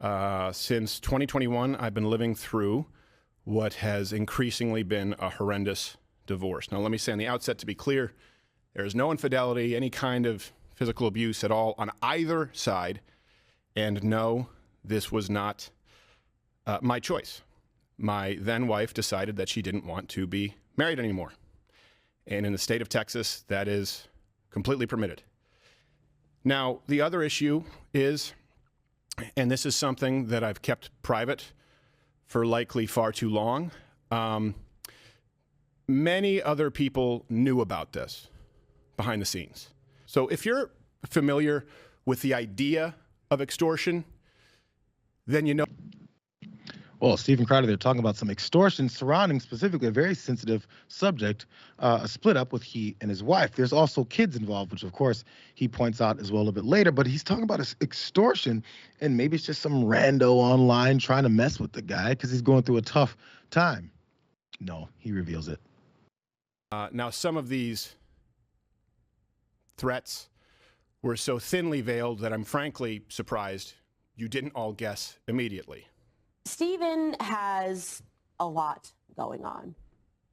Since 2021, I've been living through what has increasingly been a horrendous divorce. Now, let me say on the outset, to be clear, there is no infidelity, any kind of physical abuse at all on either side. And no, this was not my choice. My then wife decided that she didn't want to be married anymore. And in the state of Texas, that is completely permitted. Now, the other issue is, and this is something that I've kept private for likely far too long, many other people knew about this behind the scenes. So if you're familiar with the idea of extortion, then you know. Well, Steven Crowder, they're talking about some extortion surrounding specifically a very sensitive subject, a split up with he and his wife. There's also kids involved, which of course he points out as well a little bit later, but he's talking about extortion, and maybe it's just some rando online trying to mess with the guy because he's going through a tough time. No, he reveals it. Now, some of these threats were so thinly veiled that I'm frankly surprised you didn't all guess immediately. Steven has a lot going on,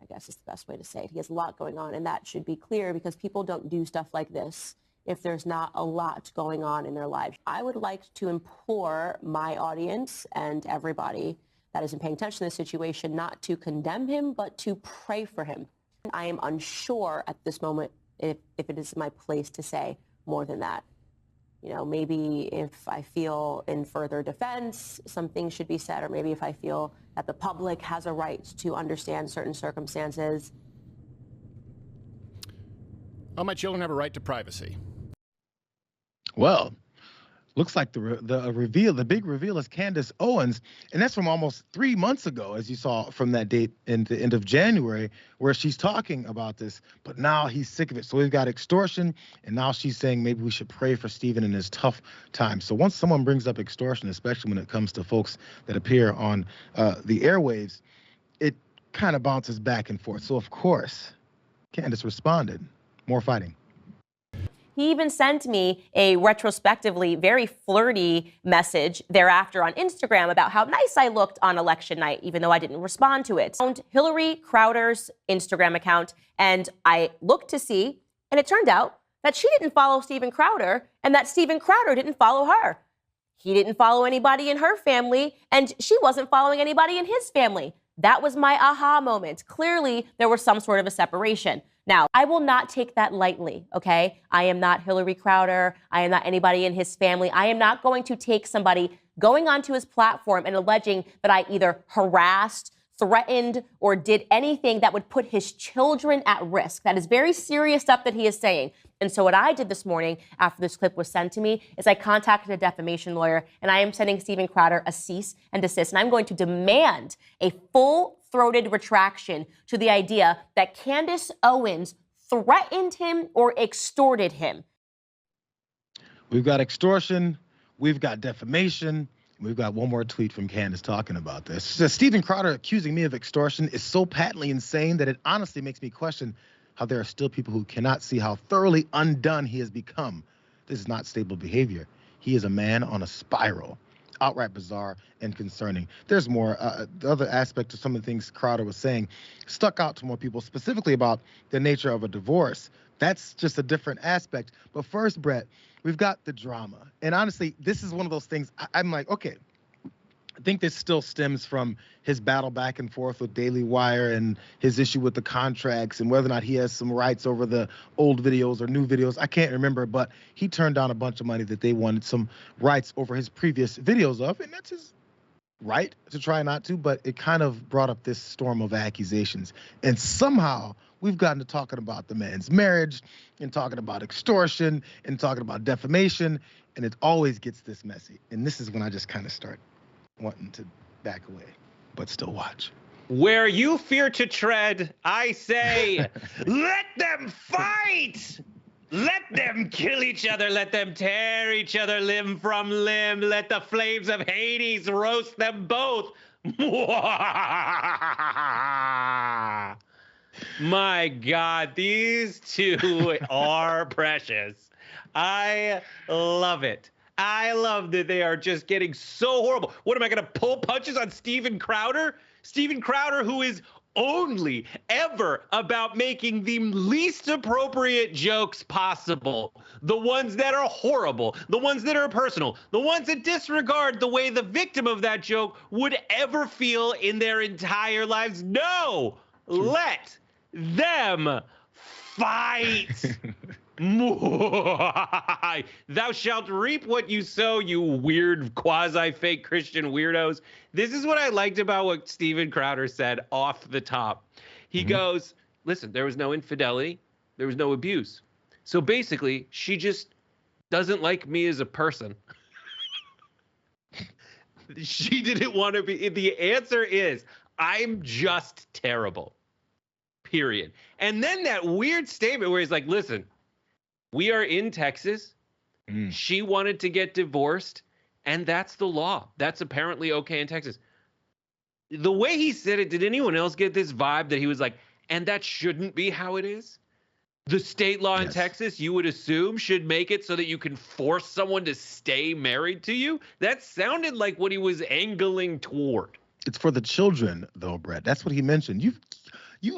I guess is the best way to say it. He has a lot going on, and that should be clear because people don't do stuff like this if there's not a lot going on in their lives. I would like to implore my audience and everybody that isn't paying attention to this situation not to condemn him, but to pray for him. I am unsure at this moment if it is my place to say more than that. You know, maybe if I feel in further defense, some things should be said, or maybe if I feel that the public has a right to understand certain circumstances. Oh, my children have a right to privacy. Well, looks like the big reveal is Candace Owens, and that's from almost 3 months ago, as you saw from that date in the end of January, where she's talking about this, but now he's sick of it. So we've got extortion, and now she's saying maybe we should pray for Steven in his tough time. So once someone brings up extortion, especially when it comes to folks that appear on the airwaves, it kind of bounces back and forth. So of course, Candace responded, more fighting. He even sent me a retrospectively very flirty message thereafter on Instagram about how nice I looked on election night, even though I didn't respond to it. I found Hillary Crowder's Instagram account, and I looked to see, and it turned out that she didn't follow Steven Crowder, and that Steven Crowder didn't follow her. He didn't follow anybody in her family, and she wasn't following anybody in his family. That was my aha moment. Clearly, there was some sort of a separation. Now, I will not take that lightly, okay? I am not Hillary Crowder. I am not anybody in his family. I am not going to take somebody going onto his platform and alleging that I either harassed, threatened, or did anything that would put his children at risk. That is very serious stuff that he is saying. And so what I did this morning after this clip was sent to me is I contacted a defamation lawyer, and I am sending Steven Crowder a cease and desist. And I'm going to demand a full-throated retraction to the idea that Candace Owens threatened him or extorted him. We've got extortion, we've got defamation. We've got one more tweet from Candace talking about this. She says, Steven Crowder accusing me of extortion is so patently insane that it honestly makes me question how there are still people who cannot see how thoroughly undone he has become. This is not stable behavior. He is a man on a spiral. Outright bizarre and concerning. There's more. The other aspect of some of the things Crowder was saying stuck out to more people, specifically about the nature of a divorce. That's just a different aspect. But first, Brett, we've got the drama. And honestly, this is one of those things I'm like, okay, I think this still stems from his battle back and forth with Daily Wire and his issue with the contracts and whether or not he has some rights over the old videos or new videos. I can't remember, but he turned down a bunch of money that they wanted some rights over his previous videos of, and that's his right to try not to, but it kind of brought up this storm of accusations. And somehow we've gotten to talking about the man's marriage and talking about extortion and talking about defamation, and it always gets this messy. And this is when I just kind of start wanting to back away, but still watch. Where you fear to tread, I say, let them fight! Let them kill each other. Let them tear each other limb from limb. Let the flames of Hades roast them both. My God, these two are precious. I love it. I love that they are just getting so horrible. What, am I going to pull punches on Steven Crowder? Steven Crowder, who is only ever about making the least appropriate jokes possible. The ones that are horrible, the ones that are personal, the ones that disregard the way the victim of that joke would ever feel in their entire lives. No, let them fight. Thou shalt reap what you sow, you weird quasi-fake Christian weirdos. This is what I liked about what Steven Crowder said off the top. He goes, listen, there was no infidelity. There was no abuse. So basically, she just doesn't like me as a person. She didn't want to be. The answer is, I'm just terrible. Period. And then that weird statement where he's like, listen, we are in Texas. She wanted to get divorced, and that's the law. That's apparently okay in Texas. The way he said it, did anyone else get this vibe that he was like, and that shouldn't be how it is? The state law in Texas, you would assume, should make it so that you can force someone to stay married to you? That sounded like what he was angling toward. It's for the children, though, Brett. That's what he mentioned. You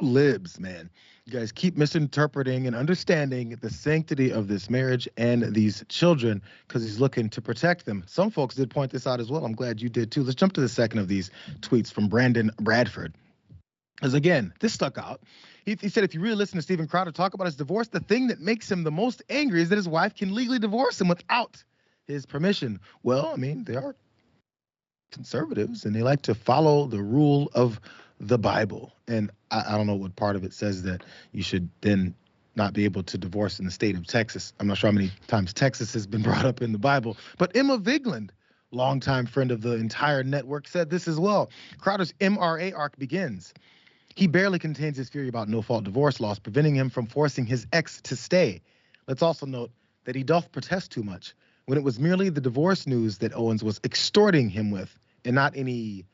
libs, man. You guys keep misinterpreting and understanding the sanctity of this marriage and these children because he's looking to protect them. Some folks did point this out as well. I'm glad you did too. Let's jump to the second of these tweets from Brandon Bradford. Because again, this stuck out. He said, if you really listen to Steven Crowder talk about his divorce, the thing that makes him the most angry is that his wife can legally divorce him without his permission. Well, I mean, they are conservatives and they like to follow the rule of the Bible. And I don't know what part of it says that you should then not be able to divorce in the state of Texas. I'm not sure how many times Texas has been brought up in the Bible. But Emma Vigland, longtime friend of the entire network, said this as well. Crowder's MRA arc begins. He barely contains his fury about no-fault divorce laws, preventing him from forcing his ex to stay. Let's also note that he doth protest too much when it was merely the divorce news that Owens was extorting him with and not any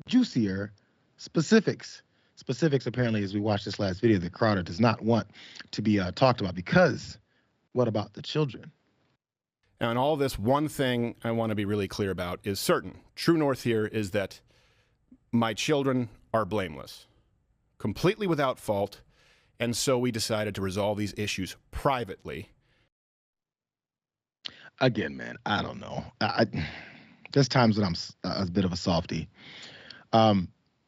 juicier specifics. Specifics, apparently, as we watch this last video, that Crowder does not want to be talked about because what about the children? Now, in all this, one thing I want to be really clear about is certain. True north here is that my children are blameless, completely without fault, and so we decided to resolve these issues privately. Again, man, I don't know. There's times when I'm a bit of a softie.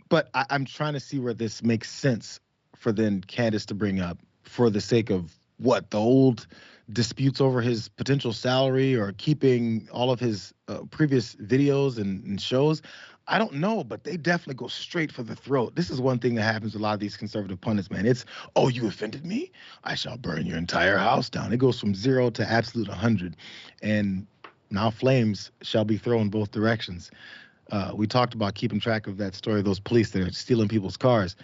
But I'm trying to see where this makes sense for then Candace to bring up for the sake of what, the old disputes over his potential salary or keeping all of his previous videos and shows. I don't know, but they definitely go straight for the throat. This is one thing that happens with a lot of these conservative pundits, man. It's, oh, you offended me? I shall burn your entire house down. It goes from 0 to absolute 100. And now flames shall be thrown both directions. We talked about keeping track of that story of those police that are stealing people's cars.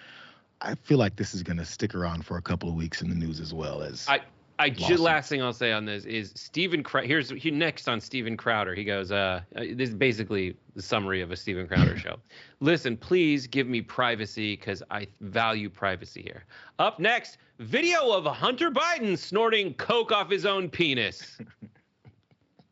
I feel like this is going to stick around for a couple of weeks in the news as well as last thing I'll say on this is Steven Crowder. Next on Steven Crowder. He goes, this is basically the summary of a Steven Crowder show. Listen, please give me privacy because I value privacy here. Up next, video of Hunter Biden snorting coke off his own penis.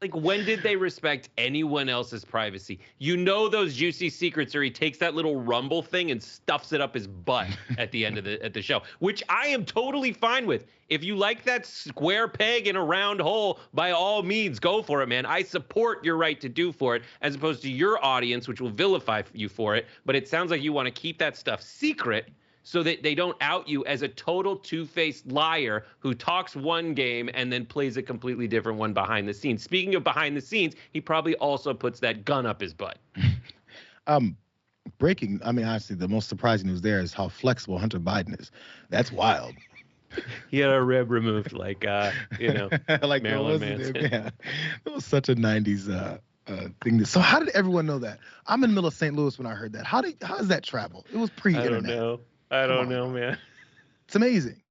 Like, when did they respect anyone else's privacy? You know those juicy secrets where he takes that little rumble thing and stuffs it up his butt at the end of the show, which I am totally fine with. If you like that square peg in a round hole, by all means, go for it, man. I support your right to do for it, as opposed to your audience, which will vilify you for it. But it sounds like you want to keep that stuff secret so that they don't out you as a total two-faced liar who talks one game and then plays a completely different one behind the scenes. Speaking of behind the scenes, he probably also puts that gun up his butt. Breaking, I mean, honestly, the most surprising news there is how flexible Hunter Biden is. That's wild. He had a rib removed, like like Marilyn Manson. Yeah. It was such a 90s thing. So how did everyone know that? I'm in the middle of St. Louis when I heard that. How does that travel? It was pre-internet. I don't know, man. It's amazing.